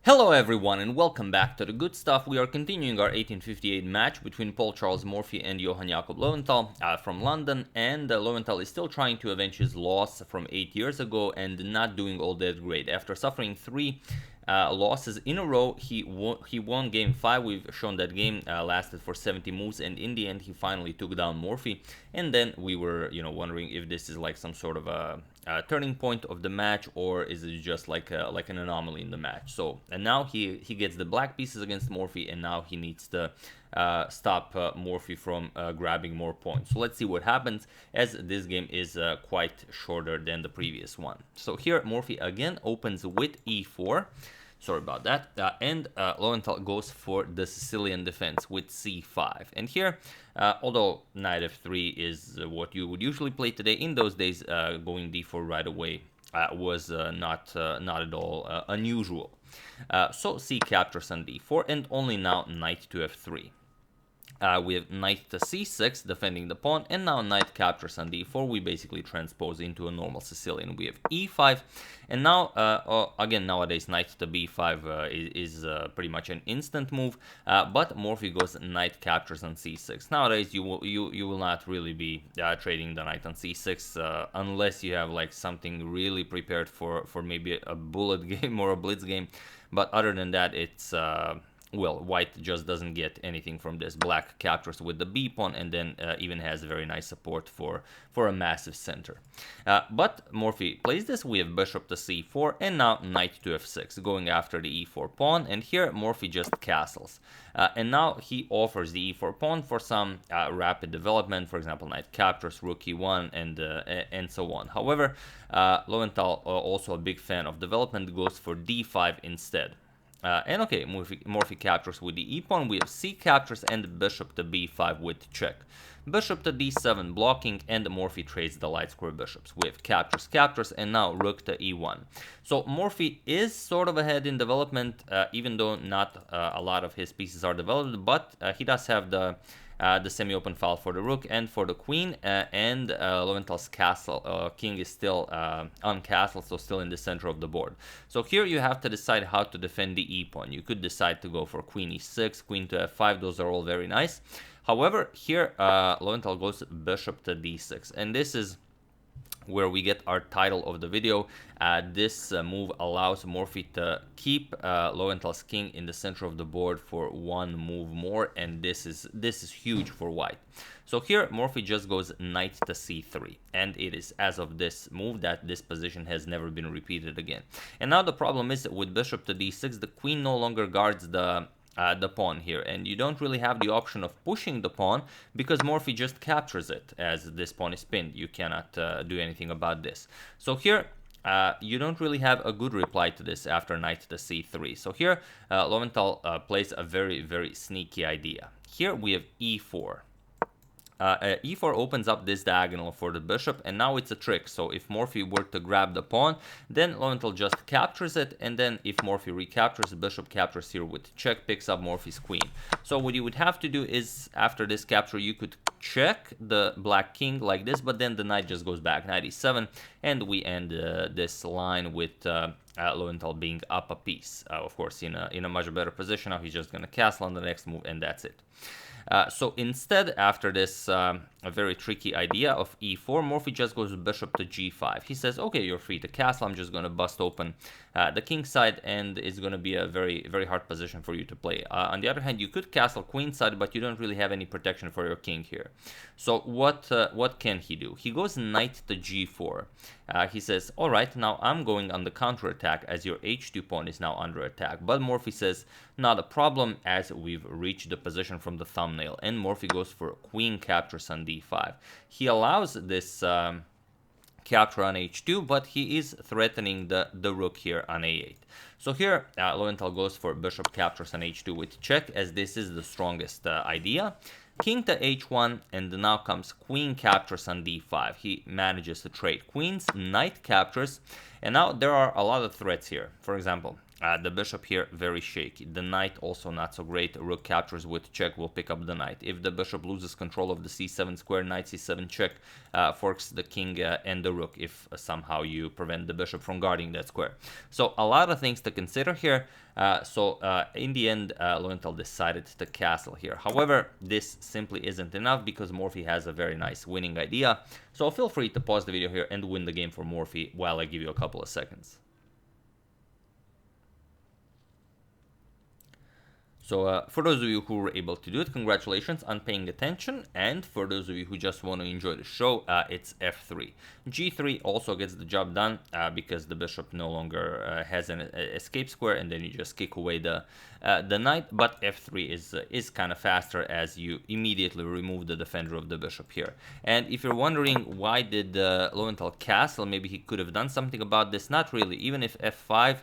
Hello everyone and welcome back to the good stuff. We are continuing our 1858 match between Paul Charles Morphy and Johann Jakob Löwenthal from London, and Löwenthal is still trying to avenge his loss from 8 years ago and not doing all that great. After suffering 3 losses in a row, he won game 5. We've shown that game lasted for 70 moves, and in the end he finally took down Morphy. And then we were wondering if this is like some sort of a turning point of the match, or is it just like an anomaly in the match. So and now he gets the black pieces against Morphy, and now he needs to stop Morphy from grabbing more points. So let's see what happens, as this game is quite shorter than the previous one. So here Morphy again opens with e4. Sorry about that. And Löwenthal goes for the Sicilian defense with c5. And here, although knight f3 is what you would usually play today, in those days going d4 right away was not at all unusual. So c captures on d4, and only now knight to f3. We have knight to c6 defending the pawn, and now knight captures on d4. We basically transpose into a normal Sicilian. We have e5, and now again nowadays knight to b5 is pretty much an instant move, but Morphy goes knight captures on c6. Nowadays you will not really be trading the knight on c6 unless you have like something really prepared for maybe a bullet game or a blitz game, but other than that it's well, white just doesn't get anything from this. Black captures with the b pawn, and then even has very nice support for a massive center. But Morphy plays this. We have bishop to c4, and now knight to f6, going after the e4 pawn. And here Morphy just castles. And now he offers the e4 pawn for some rapid development. For example, knight captures, rook e1, and so on. However, Löwenthal, also a big fan of development, goes for d5 instead. And okay, Morphy captures with the e-pawn. We have c captures and bishop to b5 with check. Bishop to d7 blocking, and Morphy trades the light square bishops. We have captures, and now rook to e1. So Morphy is sort of ahead in development, even though not a lot of his pieces are developed, but he does have the semi-open file for the rook and for the queen, and Löwenthal's castle king is still uncastled, so still in the center of the board. So here you have to decide how to defend the e-pawn. You could decide to go for queen e6, queen to f5, those are all very nice. However, here Löwenthal goes bishop to d6, and this is where we get our title of the video. This move allows Morphy to keep Löwenthal's king in the center of the board for one move more, and this is huge for white. So here Morphy just goes knight to c3, and it is as of this move that this position has never been repeated again. And now the problem is that with bishop to d6, the queen no longer guards the pawn here, and you don't really have the option of pushing the pawn because Morphy just captures it as this pawn is pinned. You cannot do anything about this. So here you don't really have a good reply to this after knight to c3. So here Löwenthal plays a very, very sneaky idea. Here we have e4. E4 opens up this diagonal for the bishop, and now it's a trick. So if Morphy were to grab the pawn, then Löwenthal just captures it, and then if Morphy recaptures, the bishop captures here with check, picks up Morphy's queen. So what you would have to do is, after this capture, you could check the black king like this, but then the knight just goes back, knight e7, and we end this line with Löwenthal being up a piece. Of course, in a much better position. Now he's just going to castle on the next move, and that's it. So instead, after this a very tricky idea of e4, Morphy just goes bishop to g5. He says, okay, you're free to castle. I'm just going to bust open the king side, and it's going to be a very, very hard position for you to play. On the other hand, you could castle queen side, but you don't really have any protection for your king here. So what can he do? He goes knight to g4. He says, all right, now I'm going on the counterattack as your h2 pawn is now under attack. But Morphy says, not a problem, as we've reached the position from the thumbnail. And Morphy goes for queen captures on d5. He allows this capture on h2, but he is threatening the rook here on a8. So here Löwenthal goes for bishop captures on h2 with check, as this is the strongest idea. King to h1, and now comes queen captures on d5. He manages to trade queens, knight captures, and now there are a lot of threats here. For example, The bishop here, very shaky. The knight also not so great. Rook captures with check will pick up the knight. If the bishop loses control of the c7 square, knight c7 check forks the king and the rook if somehow you prevent the bishop from guarding that square. So a lot of things to consider here. In the end, Löwenthal decided to castle here. However, this simply isn't enough because Morphy has a very nice winning idea. So feel free to pause the video here and win the game for Morphy while I give you a couple of seconds. So for those of you who were able to do it, congratulations on paying attention. And for those of you who just want to enjoy the show, it's f3. g3 also gets the job done because the bishop no longer has an escape square, and then you just kick away the knight. But f3 is kind of faster as you immediately remove the defender of the bishop here. And if you're wondering why did Löwenthal castle, maybe he could have done something about this. Not really. Even if f5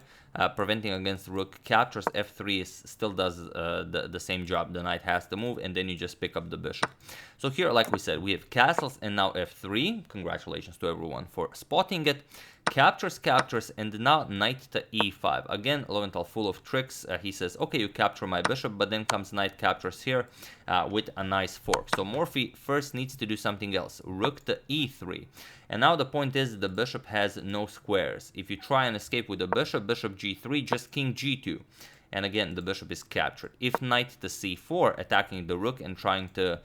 preventing against rook captures, f3 still does the same job. The knight has to move, and then you just pick up the bishop. So here, like we said, we have castles and now f3. Congratulations to everyone for spotting it. Captures, captures, and now knight to e5. Again, Löwenthal full of tricks. He says, okay, you capture my bishop, but then comes knight captures here with a nice fork. So Morphy first needs to do something else. Rook to e3. And now the point is the bishop has no squares. If you try and escape with the bishop, bishop g3, just king g2. And again, the bishop is captured. If knight to c4, attacking the rook and trying to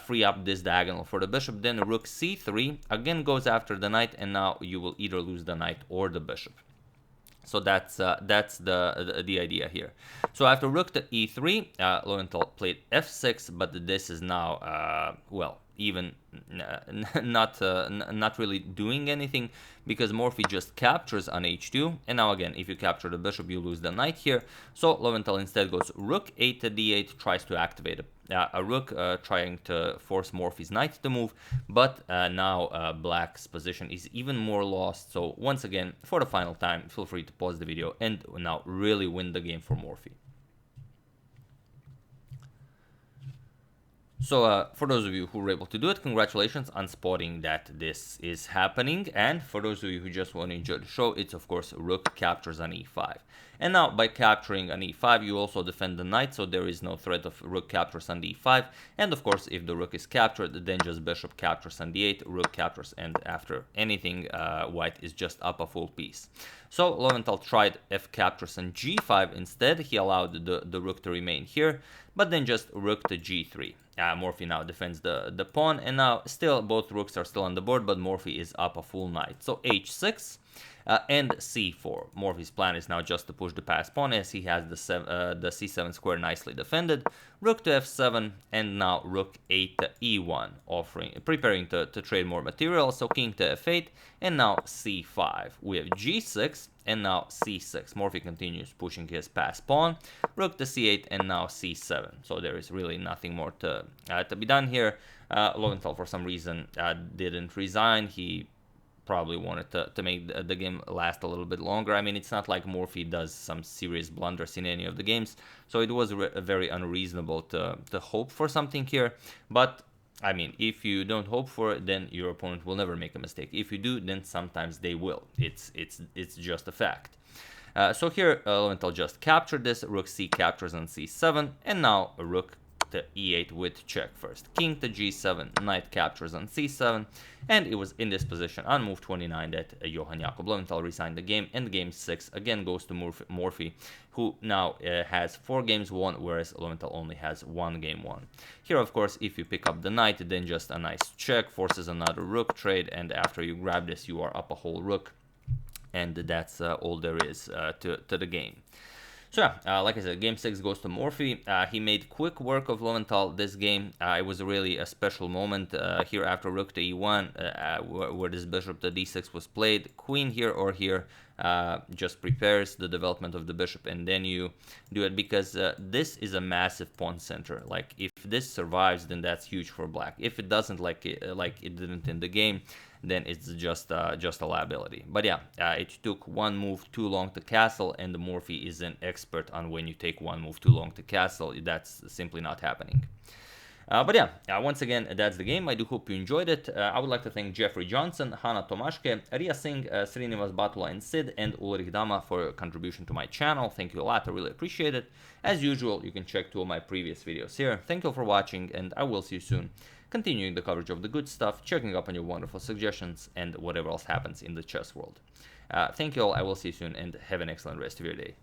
free up this diagonal for the bishop, then rook c3 again goes after the knight, and now you will either lose the knight or the bishop. So that's the idea here. So after rook to e3, Löwenthal played f6, but this is now well, even not really doing anything because Morphy just captures on h2, and now again, if you capture the bishop, you lose the knight here. So Löwenthal instead goes rook 8 to d8, tries to activate a rook, trying to force Morphy's knight to move, but now Black's position is even more lost. So once again, for the final time, feel free to pause the video and now really win the game for Morphy. So for those of you who were able to do it, congratulations on spotting that this is happening. And for those of you who just want to enjoy the show, it's of course rook captures on e5. And now by capturing on e5, you also defend the knight, so there is no threat of rook captures on d5. And of course, if the rook is captured, then just bishop captures on d8, rook captures, and after anything, white is just up a full piece. So Löwenthal tried f captures on g5 instead. He allowed the rook to remain here, but then just rook to g3. Morphy now defends the pawn, and now still both rooks are still on the board, but Morphy is up a full knight. So h6 and c4. Morphy's plan is now just to push the passed pawn as he has the c7 square nicely defended. Rook to f7, and now rook 8 to e1, preparing to trade more material. So king to f8, and now c5. We have g6, and now c6. Morphy continues pushing his passed pawn. Rook to c8, and now c7. So there is really nothing more to be done here. Löwenthal, for some reason, didn't resign. He probably wanted to make the game last a little bit longer. I mean, it's not like Morphy does some serious blunders in any of the games, so it was very unreasonable to hope for something here. But I mean, if you don't hope for it, then your opponent will never make a mistake. If you do, then sometimes they will. It's just a fact. So here, Löwenthal just captured this. Rook c captures on c7, and now a rook to e8 with check first. King to g7, knight captures on c7, and it was in this position on move 29 that Johann Jakob Löwenthal resigned the game, and game 6 again goes to Morphy, who now has 4 games won, whereas Löwenthal only has 1 game won. Here, of course, if you pick up the knight, then just a nice check forces another rook trade, and after you grab this, you are up a whole rook, and that's all there is to the game. So yeah, like I said, game 6 goes to Morphy. He made quick work of Löwenthal this game. It was really a special moment here after rook to e1, where this bishop to d6 was played. Queen here or here just prepares the development of the bishop, and then you do it because this is a massive pawn center. Like, if this survives, then that's huge for black. If it doesn't, like it didn't in the game, then it's just a liability. But yeah, it took one move too long to castle, and Morphy is an expert on when you take one move too long to castle. That's simply not happening. But yeah, once again, that's the game. I do hope you enjoyed it. I would like to thank Jeffrey Johnson, Hannah Tomashke, Ria Singh, Srinivas Batula, and Sid, and Ulrich Dama for your contribution to my channel. Thank you a lot. I really appreciate it. As usual, you can check 2 of my previous videos here. Thank you for watching, and I will see you soon. Continuing the coverage of the good stuff, checking up on your wonderful suggestions, and whatever else happens in the chess world. Thank you all. I will see you soon, and have an excellent rest of your day.